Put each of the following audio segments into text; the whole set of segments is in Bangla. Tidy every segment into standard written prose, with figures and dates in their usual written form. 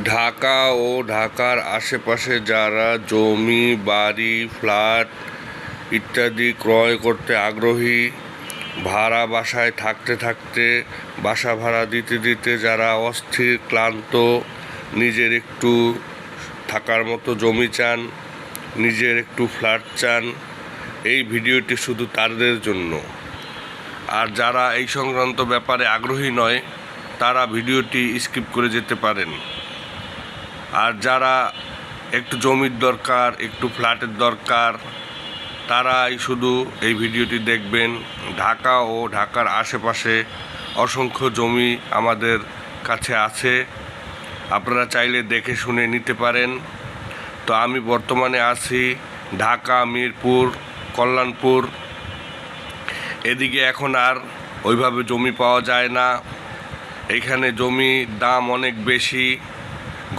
ঢাকা ও ঢাকার আশেপাশে যারা জমি, বাড়ি, ফ্ল্যাট ইত্যাদি ক্রয় করতে আগ্রহী, ভাড়া বাসায় থাকতে থাকতে, বাসা ভাড়া দিতে দিতে যারা অস্থির, ক্লান্ত, নিজের একটু থাকার মতো জমি চান, নিজের একটু ফ্ল্যাট চান, এই ভিডিওটি শুধু তাদের জন্য। আর যারা এই সংক্রান্ত ব্যাপারে আগ্রহী নয়, তারা ভিডিওটি স্কিপ করে যেতে পারেন। আর যারা একটু জমির দরকার, একটু ফ্ল্যাটের দরকার, তারাই শুধু এই ভিডিওটি দেখবেন। ঢাকা ও ঢাকার আশেপাশে অসংখ্য জমি আমাদের কাছে আছে, আপনারা চাইলে দেখে শুনে নিতে পারেন। তো আমি বর্তমানে আছি ঢাকা, মিরপুর, কল্যাণপুর। এদিকে এখন আর ওইভাবে জমি পাওয়া যায় না। এখানে জমির দাম অনেক বেশি,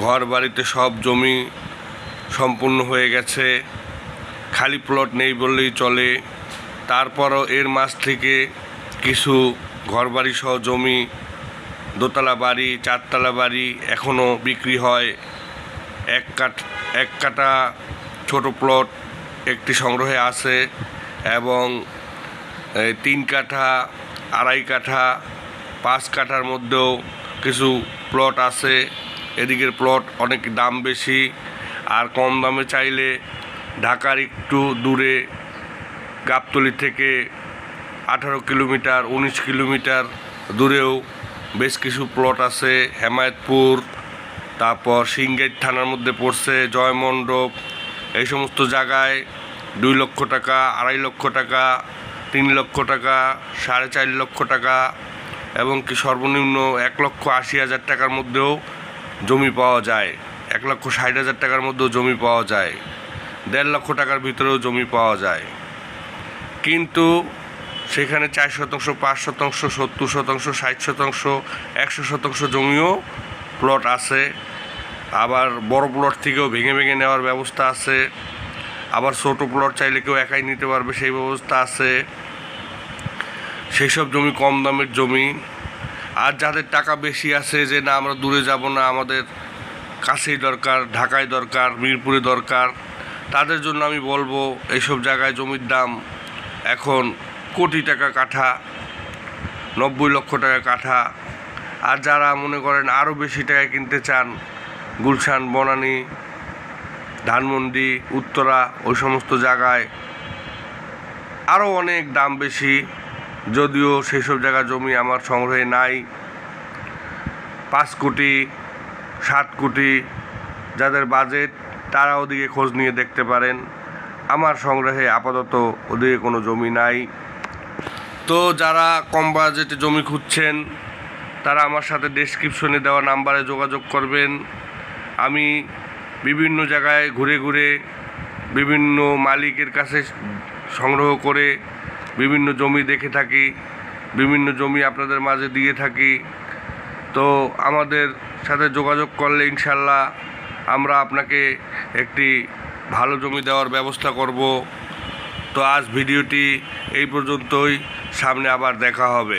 ঘর বাড়িতে সব জমি সম্পূর্ণ হয়ে গেছে, খালি প্লট নেই বললেই চলে। তারপরও এর মাঝ থেকে কিছু ঘরবাড়ি সহ জমি, দোতলা বাড়ি, চারতলা বাড়ি এখনও বিক্রি হয়। এক কাঠা ছোট প্লট একটি সংগ্রহে আছে, এবং 3 কাঠা, 2.5 কাঠা, 5 কাঠার মধ্যেও কিছু প্লট আছে। এদিকের প্লট অনেক দাম বেশি। আর কম দামে চাইলে ঢাকার একটু দূরে গাবতলী থেকে 18 কিলোমিটার, 19 কিলোমিটার দূরেও বেশ কিছু প্লট আছে। হেমায়েতপুর, তারপর সিংগাইর থানার মধ্যে পড়ছে জয়মণ্ডপ, এই সমস্ত জায়গায় 2 লক্ষ টাকা, 2.5 লক্ষ টাকা, 3 লক্ষ টাকা, 4.5 লক্ষ টাকা, এবং কি সর্বনিম্ন 1,80,000 টাকার মধ্যেও জমি পাওয়া যায়। 1,60,000 টাকার মধ্যেও জমি পাওয়া যায়। 1.5 লক্ষ টাকার ভিতরেও জমি পাওয়া যায়। কিন্তু সেখানে 4 শতাংশ, 5 শতাংশ, 70 শতাংশ, 60 শতাংশ, 100 শতাংশ জমিও প্লট আছে। আবার বড় প্লট থেকেও ভেঙে ভেঙে নেওয়ার ব্যবস্থা আছে। আবার ছোটো প্লট চাইলে কেউ একাই নিতে পারবে, সেই ব্যবস্থা আছে। সেই সব জমি কম দামের জমি। আর যাদের টাকা বেশি আছে, যে না আমরা দূরে যাব না, আমাদের কাছেই দরকার, ঢাকায় দরকার, মিরপুরে দরকার, তাদের জন্য আমি বলবো এইসব জায়গায় জমির দাম এখন কোটি টাকা কাঠা, 90 লক্ষ টাকা কাঠা। আর যারা মনে করেন আরও বেশি টাকায় কিনতে চান, গুলশান, বনানী, ধানমন্ডি, উত্তরা, ওই সমস্ত জায়গায় আরও অনেক দাম বেশি। যদিও সেই সব জায়গা জমি আমার সংগ্রহে নাই। 5 কোটি, 7 কোটি যাদের বাজেট, তারা ওদিকে খোঁজ নিয়ে দেখতে পারেন। আমার সংগ্রহে আপাতত ওদিকে কোনো জমি নাই। তো যারা কম বাজেটে জমি খুঁজছেন, তারা আমার সাথে ডেসক্রিপশনে দেওয়া নাম্বারে যোগাযোগ করবেন। আমি বিভিন্ন জায়গায় ঘুরে ঘুরে বিভিন্ন মালিকের কাছে সংগ্রহ করে বিভিন্ন জমি দেখে থাকি, বিভিন্ন জমি আপনাদের মাঝে দিয়ে থাকি। তো আমাদের সাথে যোগাযোগ করলে ইনশাল্লাহ আমরা আপনাকে একটি ভালো জমি দেওয়ার ব্যবস্থা করব। তো আজ ভিডিওটি এই পর্যন্তই, সামনে আবার দেখা হবে।